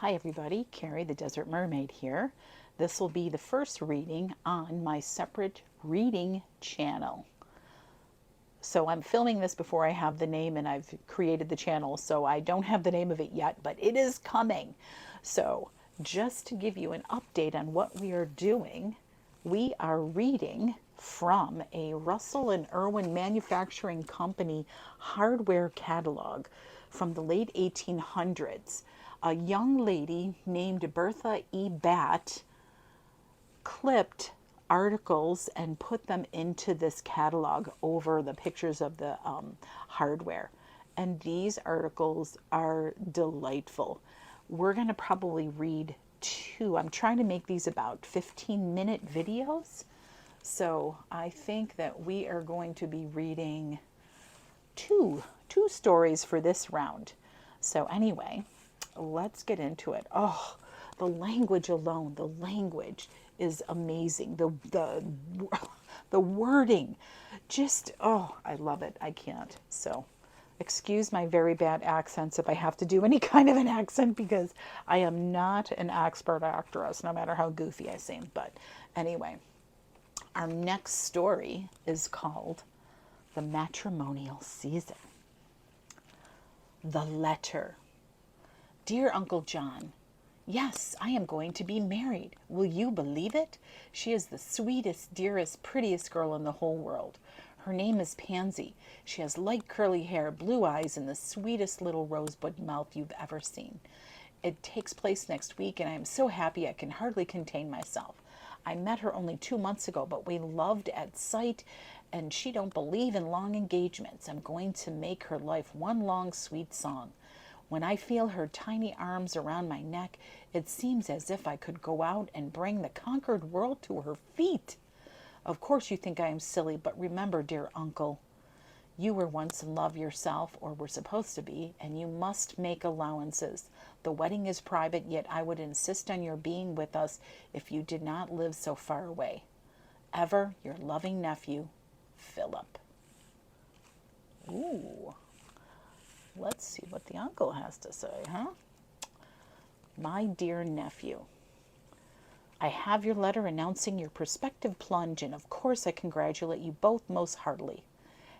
Hi everybody, Carrie the Desert Mermaid here. This will be the first reading on my separate reading channel. So I'm filming this before I have the name and I've created the channel, so I don't have the name of it yet, but it is coming. So just to give you an update on what we are doing, we are reading from a Russell and Irwin Manufacturing Company hardware catalog from the late 1800s. A young lady named Bertha E. Batt clipped articles and put them into this catalog over the pictures of the hardware. And these articles are delightful. We're going to probably read two. I'm trying to make these about 15-minute videos. So I think that we are going to be reading two stories for this round. So anyway, let's get into it. Oh, the language alone, the language is amazing. The wording, just, oh, I love it. I can't. So excuse my very bad accents if I have to do any kind of an accent, because I am not an expert actress, no matter how goofy I seem. But anyway, our next story is called The Matrimonial Season. The Letter. Dear Uncle John, yes, I am going to be married. Will you believe it? She is the sweetest, dearest, prettiest girl in the whole world. Her name is Pansy. She has light curly hair, blue eyes, and the sweetest little rosebud mouth you've ever seen. It takes place next week, and I am so happy I can hardly contain myself. I met her only 2 months ago, but we loved at sight, and she don't believe in long engagements. I'm going to make her life one long sweet song. When I feel her tiny arms around my neck, it seems as if I could go out and bring the conquered world to her feet. Of course you think I am silly, but remember, dear uncle, you were once in love yourself, or were supposed to be, and you must make allowances. The wedding is private, yet I would insist on your being with us if you did not live so far away. Ever your loving nephew, Philip. Ooh. Let's see what the uncle has to say, huh? My dear nephew, I have your letter announcing your prospective plunge, and of course I congratulate you both most heartily.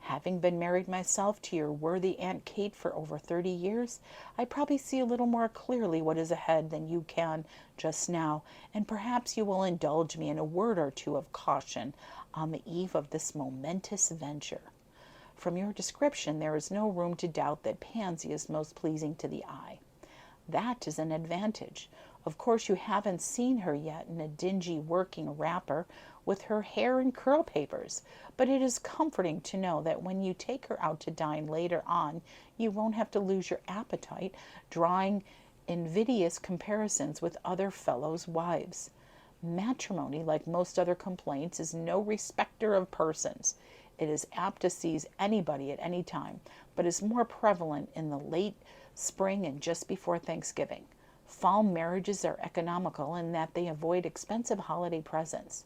Having been married myself to your worthy Aunt Kate for over 30 years, I probably see a little more clearly what is ahead than you can just now, and perhaps you will indulge me in a word or two of caution on the eve of this momentous venture. From your description, there is no room to doubt that Pansy is most pleasing to the eye. That is an advantage. Of course, you haven't seen her yet in a dingy working wrapper with her hair in curl papers, but it is comforting to know that when you take her out to dine later on, you won't have to lose your appetite drawing invidious comparisons with other fellows' wives. Matrimony, like most other complaints, is no respecter of persons. It is apt to seize anybody at any time, but is more prevalent in the late spring and just before Thanksgiving. Fall marriages are economical in that they avoid expensive holiday presents.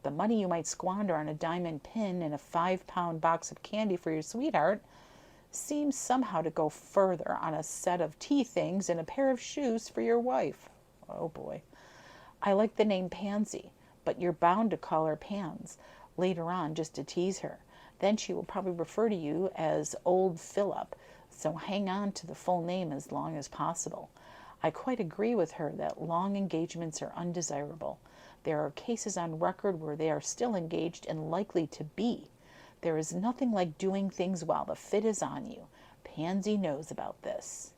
The money you might squander on a diamond pin and a 5-pound box of candy for your sweetheart seems somehow to go further on a set of tea things and a pair of shoes for your wife. Oh boy. I like the name Pansy, but you're bound to call her Pans later on just to tease her. Then she will probably refer to you as Old Philip, so hang on to the full name as long as possible. I quite agree with her that long engagements are undesirable. There are cases on record where they are still engaged and likely to be. There is nothing like doing things while the fit is on you. Pansy knows about this.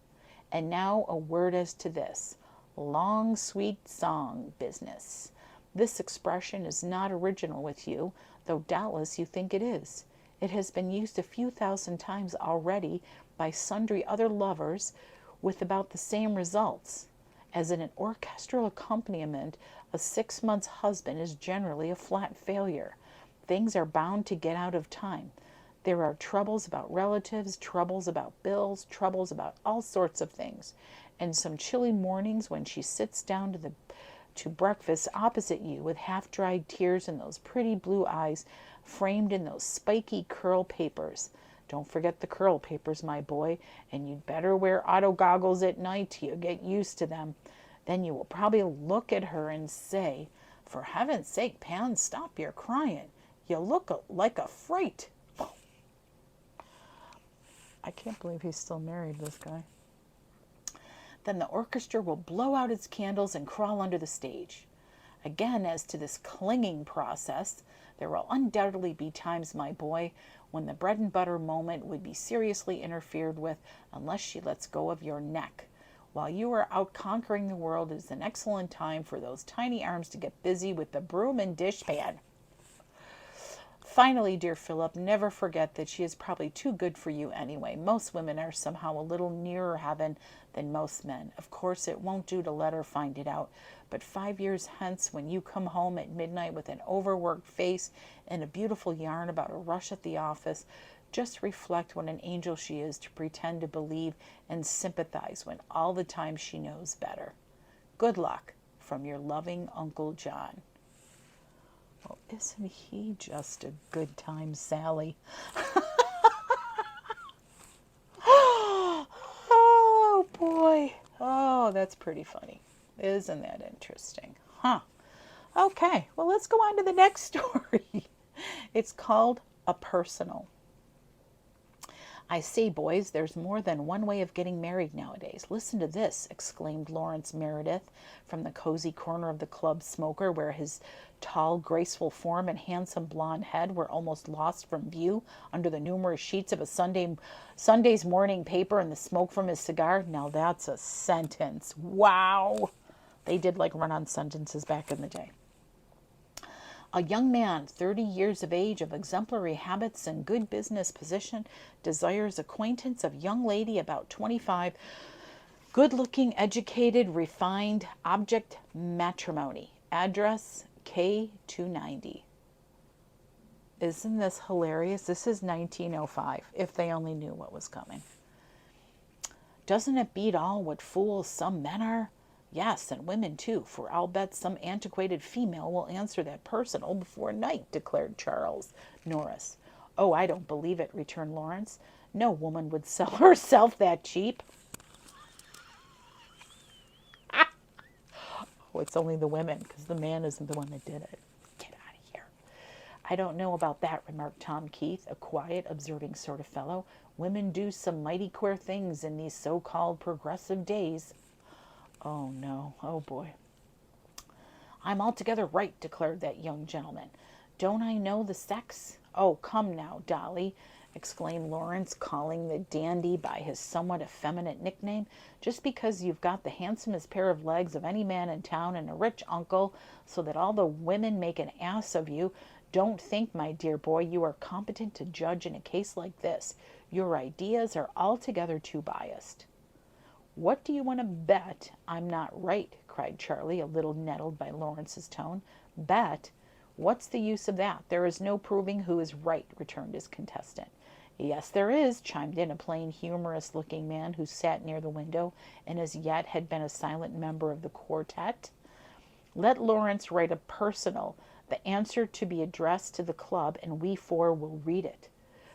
And now a word as to this long sweet song business. This expression is not original with you, though doubtless you think it is. It has been used a few thousand times already by sundry other lovers with about the same results. As in an orchestral accompaniment, a 6 months husband is generally a flat failure. Things are bound to get out of time. There are troubles about relatives, troubles about bills, troubles about all sorts of things. And some chilly mornings when she sits down to breakfast opposite you with half-dried tears in those pretty blue eyes framed in those spiky curl papers, Don't forget the curl papers, my boy, and you'd better wear auto goggles at night till you get used to them. Then you will probably look at her and say, for heaven's sake, Pan, stop your crying. You look like a fright. I can't believe he's still married, this guy. Then the orchestra will blow out its candles and crawl under the stage. Again, as to this clinging process, there will undoubtedly be times, my boy, when the bread and butter moment would be seriously interfered with unless she lets go of your neck. While you are out conquering the world, it is an excellent time for those tiny arms to get busy with the broom and dishpan. Finally, dear Philip, never forget that she is probably too good for you anyway. Most women are somehow a little nearer heaven than most men. Of course, it won't do to let her find it out, but 5 years hence, when you come home at midnight with an overworked face and a beautiful yarn about a rush at the office, just reflect what an angel she is to pretend to believe and sympathize when all the time she knows better. Good luck, from your loving Uncle John. Well, isn't he just a good time, Sally? Oh, boy. Oh, that's pretty funny. Isn't that interesting? Huh. Okay, well, let's go on to the next story. It's called A Personal. I say, boys, there's more than one way of getting married nowadays. Listen to this, exclaimed Lawrence Meredith from the cozy corner of the club smoker, where his tall, graceful form and handsome blonde head were almost lost from view under the numerous sheets of a Sunday's morning paper and the smoke from his cigar. Now that's a sentence. Wow. They did like run-on sentences back in the day. A young man, 30 years of age, of exemplary habits and good business position, desires acquaintance of young lady about 25, good-looking, educated, refined, object matrimony. Address K290. Isn't this hilarious? This is 1905, if they only knew what was coming. Doesn't it beat all what fools some men are? Yes, and women too, for I'll bet some antiquated female will answer that personal before night, declared Charles Norris. Oh, I don't believe it, returned Lawrence. No woman would sell herself that cheap. Oh, it's only the women, because the man isn't the one that did it. Get out of here. I don't know about that, remarked Tom Keith, a quiet, observing sort of fellow. Women do some mighty queer things in these so-called progressive days. Oh, no. Oh, boy. I'm altogether right, declared that young gentleman. Don't I know the sex? Oh, come now, Dolly, exclaimed Lawrence, calling the dandy by his somewhat effeminate nickname. Just because you've got the handsomest pair of legs of any man in town and a rich uncle, so that all the women make an ass of you, don't think, my dear boy, you are competent to judge in a case like this. Your ideas are altogether too biased. What do you want to bet I'm not right? Cried Charlie, a little nettled by Lawrence's tone. Bet? What's the use of that? There is no proving who is right, returned his contestant. Yes, there is, chimed in a plain, humorous-looking man who sat near the window and as yet had been a silent member of the quartet. Let Lawrence write a personal, the answer to be addressed to the club, and we four will read it.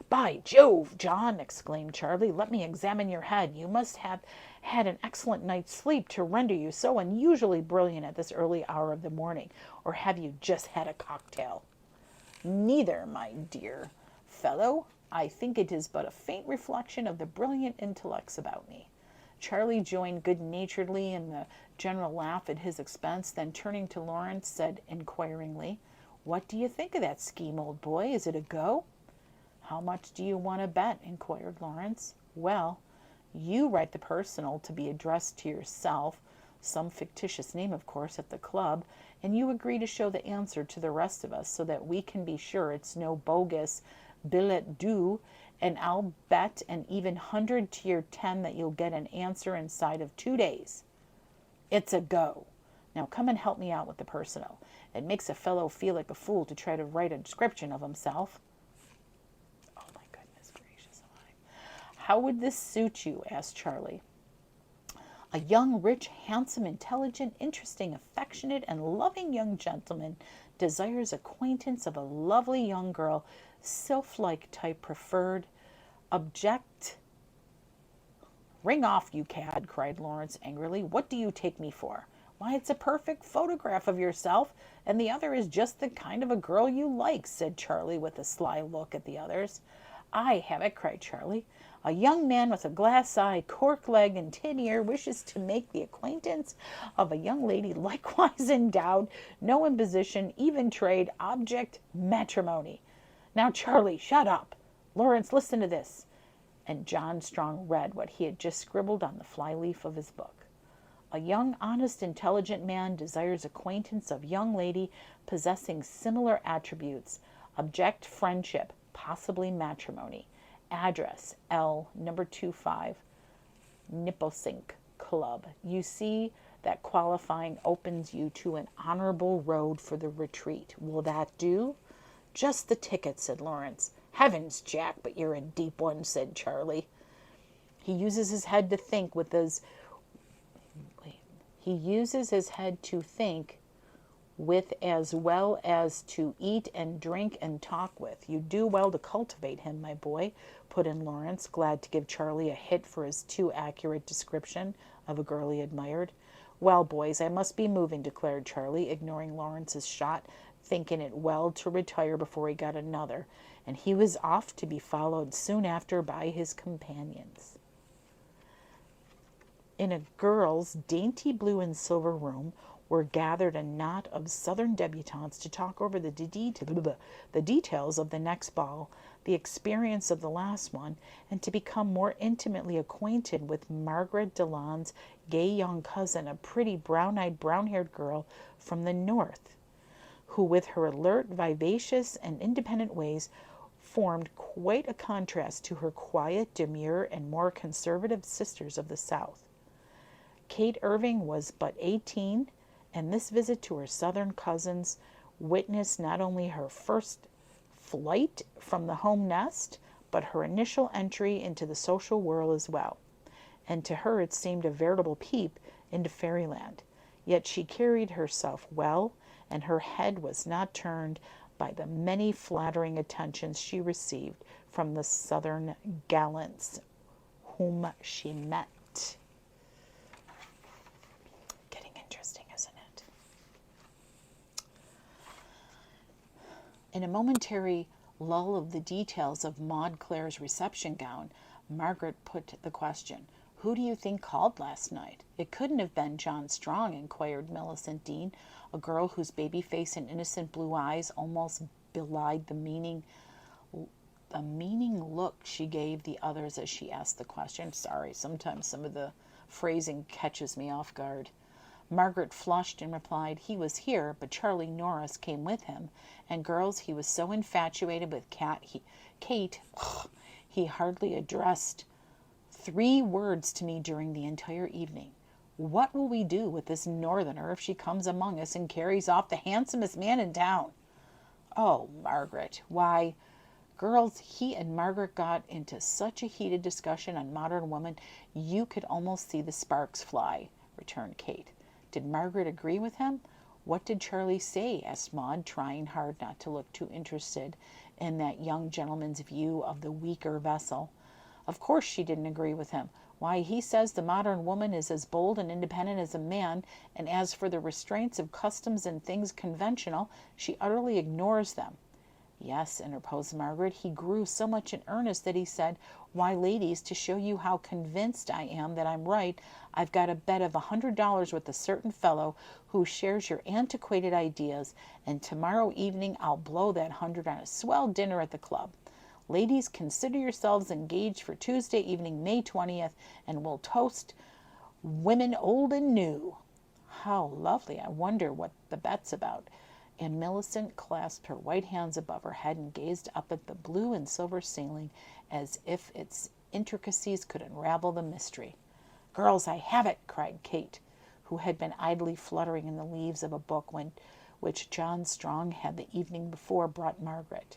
By Jove, John, exclaimed Charlie, let me examine your head. You must have had an excellent night's sleep to render you so unusually brilliant at this early hour of the morning. Or have you just had a cocktail? Neither, my dear fellow. I think it is but a faint reflection of the brilliant intellects about me. Charlie joined good-naturedly in the general laugh at his expense, then turning to Lawrence, said inquiringly, What do you think of that scheme, old boy? Is it a go? How much do you want to bet? Inquired Lawrence. Well, you write the personal to be addressed to yourself, some fictitious name, of course, at the club, and you agree to show the answer to the rest of us so that we can be sure it's no bogus billet doux, and I'll bet an even 100 to your 10 that you'll get an answer inside of 2 days. It's a go. Now come and help me out with the personal. It makes a fellow feel like a fool to try to write a description of himself. How would this suit you? Asked Charlie. A young, rich, handsome, intelligent, interesting, affectionate, and loving young gentleman desires acquaintance of a lovely young girl, sylph-like type preferred. Object. Ring off, you cad, cried Lawrence angrily. What do you take me for? Why, it's a perfect photograph of yourself, and the other is just the kind of a girl you like, said Charlie with a sly look at the others. I have it, cried Charlie. A young man with a glass eye, cork leg, and tin ear wishes to make the acquaintance of a young lady likewise endowed, no imposition, even trade, object, matrimony. Now, Charlie, shut up. Lawrence, listen to this. And John Strong read what he had just scribbled on the flyleaf of his book. A young, honest, intelligent man desires acquaintance of young lady possessing similar attributes. Object friendship, possibly matrimony. Address L number 25, Nipposink Club. You see that qualifying opens you to an honorable road for the retreat. Will that do? Just the ticket, said Lawrence. Heavens, Jack, but you're a deep one, said Charlie. He uses his head to think with those He uses his head to think with as well as to eat and drink and talk with. You do well to cultivate him, my boy, put in Lawrence, glad to give Charlie a hit for his too accurate description of a girl he admired. Well, boys, I must be moving, declared Charlie, ignoring Lawrence's shot, thinking it well to retire before he got another, and he was off to be followed soon after by his companions. In a girl's dainty blue and silver room were gathered a knot of southern debutantes to talk over the details of the next ball, the experience of the last one, and to become more intimately acquainted with Margaret Delon's gay young cousin, a pretty brown-eyed, brown-haired girl from the north, who with her alert, vivacious, and independent ways formed quite a contrast to her quiet, demure, and more conservative sisters of the South. Kate Irving was but 18, and this visit to her southern cousins witnessed not only her first flight from the home nest, but her initial entry into the social world as well. And to her it seemed a veritable peep into fairyland. Yet she carried herself well, and her head was not turned by the many flattering attentions she received from the southern gallants whom she met. Getting interesting, isn't it? In a momentary lull of the details of Maud Clare's reception gown, Margaret put the question, "Who do you think called last night?" "It couldn't have been John Strong," inquired Millicent Dean, a girl whose baby face and innocent blue eyes almost belied the meaning look she gave the others as she asked the question. Sorry, sometimes some of the phrasing catches me off guard. Margaret flushed and replied, "He was here, but Charlie Norris came with him, and girls, he was so infatuated with Kate, he hardly addressed 3 words to me during the entire evening. What will we do with this northerner if she comes among us and carries off the handsomest man in town?" "Oh, Margaret, why, girls, he and Margaret got into such a heated discussion on modern woman, you could almost see the sparks fly," returned Kate. "Did Margaret agree with him?" "What did Charlie say?" asked Maud, trying hard not to look too interested in that young gentleman's view of the weaker vessel. "Of course she didn't agree with him. Why, he says the modern woman is as bold and independent as a man, and as for the restraints of customs and things conventional, she utterly ignores them." "Yes," interposed Margaret, "he grew so much in earnest that he said, 'Why, ladies, to show you how convinced I am that I'm right, I've got a bet of $100 with a certain fellow who shares your antiquated ideas, and tomorrow evening I'll blow that 100 on a swell dinner at the club. Ladies, consider yourselves engaged for Tuesday evening, May 20th, and we'll toast women old and new.'" "How lovely! I wonder what the bet's about." And Millicent clasped her white hands above her head and gazed up at the blue and silver ceiling as if its intricacies could unravel the mystery. "Girls, I have it!" cried Kate, who had been idly fluttering in the leaves of a book which John Strong had the evening before brought Margaret.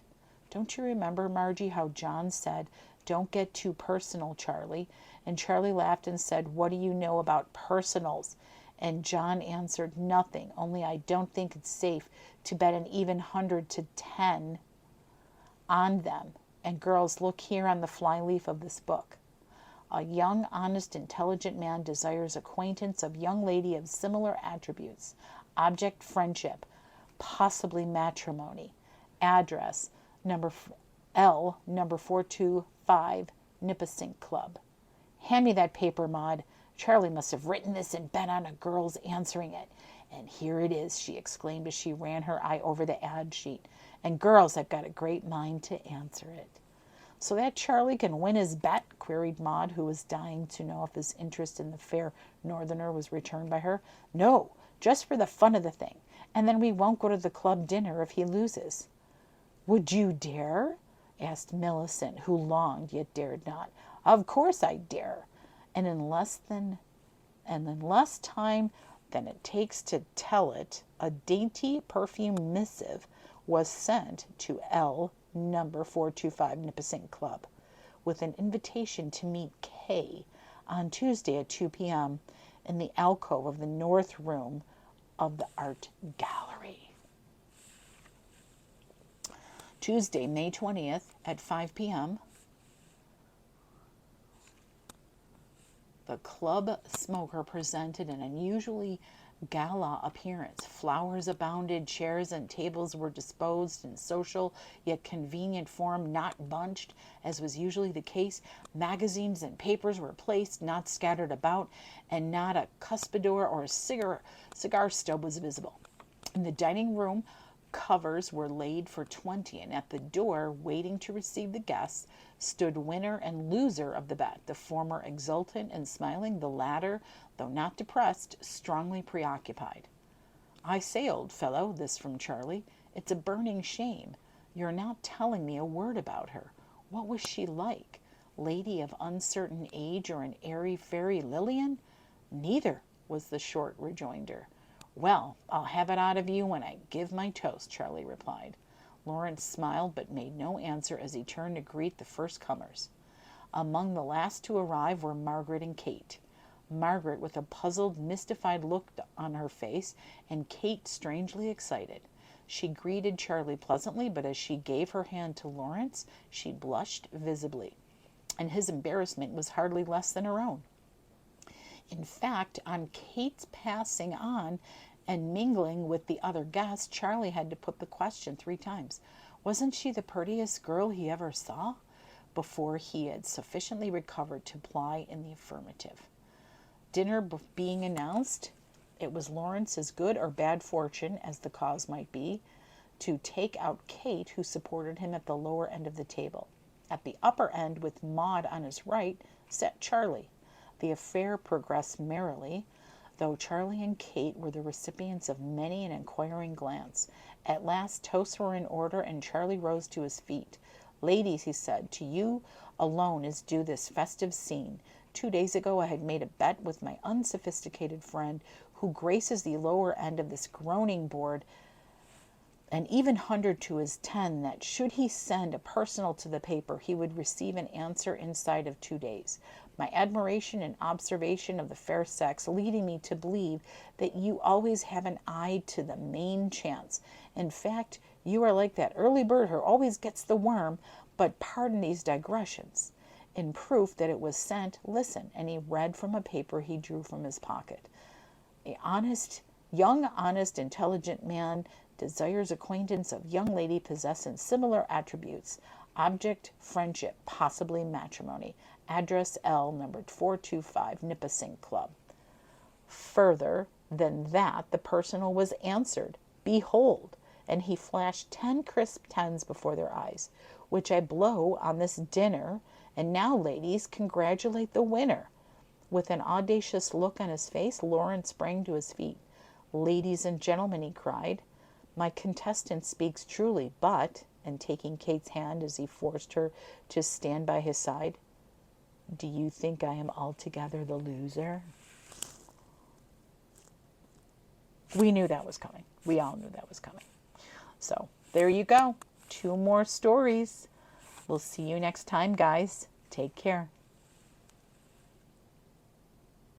"Don't you remember, Margie, how John said, 'Don't get too personal, Charlie'? And Charlie laughed and said, 'What do you know about personals?' And John answered, 'Nothing, only I don't think it's safe to bet an even 100 to 10 on them.' And girls, look here on the flyleaf of this book. A young, honest, intelligent man desires acquaintance of young lady of similar attributes. Object, friendship, possibly matrimony. Address, number L, number 425, Nipissing Club. Hand me that paper, Maud. Charlie must have written this in bed on a girl's answering it. And here it is, she exclaimed as she ran her eye over the ad sheet. And girls, I've got a great mind to answer it. So that Charlie can win his bet? Queried Maud, who was dying to know if his interest in the fair northerner was returned by her. No, just for the fun of the thing. And then we won't go to the club dinner if he loses. Would you dare? Asked Millicent, who longed yet dared not. Of course I dare. And in less time than it takes to tell it, a dainty perfume missive was sent to L, number 425 Nipissing Club, with an invitation to meet K on Tuesday at 2 p.m. in the alcove of the north room of the art gallery. Tuesday, May 20th at 5 p.m. The club smoker presented an unusually gala appearance. Flowers abounded, chairs and tables were disposed in social yet convenient form, not bunched, as was usually the case. Magazines and papers were placed, not scattered about, and not a cuspidor or a cigar stub was visible. In the dining room, covers were laid for 20, and at the door, waiting to receive the guests, stood winner and loser of the bet, the former exultant and smiling, the latter, though not depressed, strongly preoccupied. I say, old fellow, this from Charlie, it's a burning shame. You're not telling me a word about her. What was she like? Lady of uncertain age or an airy-fairy Lillian? Neither, was the short rejoinder. Well, I'll have it out of you when I give my toast, Charlie replied. Lawrence smiled but made no answer as he turned to greet the first comers. Among the last to arrive were Margaret and Kate. Margaret with a puzzled, mystified look on her face, and Kate strangely excited. She greeted Charlie pleasantly, but as she gave her hand to Lawrence, she blushed visibly, and his embarrassment was hardly less than her own. In fact, on Kate's passing on and mingling with the other guests, Charlie had to put the question 3 times. Wasn't she the prettiest girl he ever saw? Before he had sufficiently recovered to reply in the affirmative. Dinner being announced, it was Lawrence's good or bad fortune, as the cause might be, to take out Kate, who supported him at the lower end of the table. At the upper end, with Maud on his right, sat Charlie. The affair progressed merrily, though Charlie and Kate were the recipients of many an inquiring glance. At last toasts were in order, and Charlie rose to his feet. Ladies, he said, to you alone is due this festive scene. 2 days ago I had made a bet with my unsophisticated friend, who graces the lower end of this groaning board, an even 100 to his 10, that should he send a personal to the paper, he would receive an answer inside of 2 days. My admiration and observation of the fair sex leading me to believe that you always have an eye to the main chance. In fact, you are like that early bird who always gets the worm, but pardon these digressions. In proof that it was sent, listen, and he read from a paper he drew from his pocket. Young, honest, intelligent man desires acquaintance of young lady possessing similar attributes. Object, friendship, possibly matrimony. Address L, number 425, Nipissing Club. Further than that, the personal was answered. Behold, and he flashed 10 crisp 10s before their eyes, which I blow on this dinner, and now, ladies, congratulate the winner. With an audacious look on his face, Lawrence sprang to his feet. Ladies and gentlemen, he cried, my contestant speaks truly, but, and taking Kate's hand as he forced her to stand by his side, do you think I am altogether the loser? We knew that was coming. We all knew that was coming. So, there you go. 2 more stories. We'll see you next time, guys. Take care.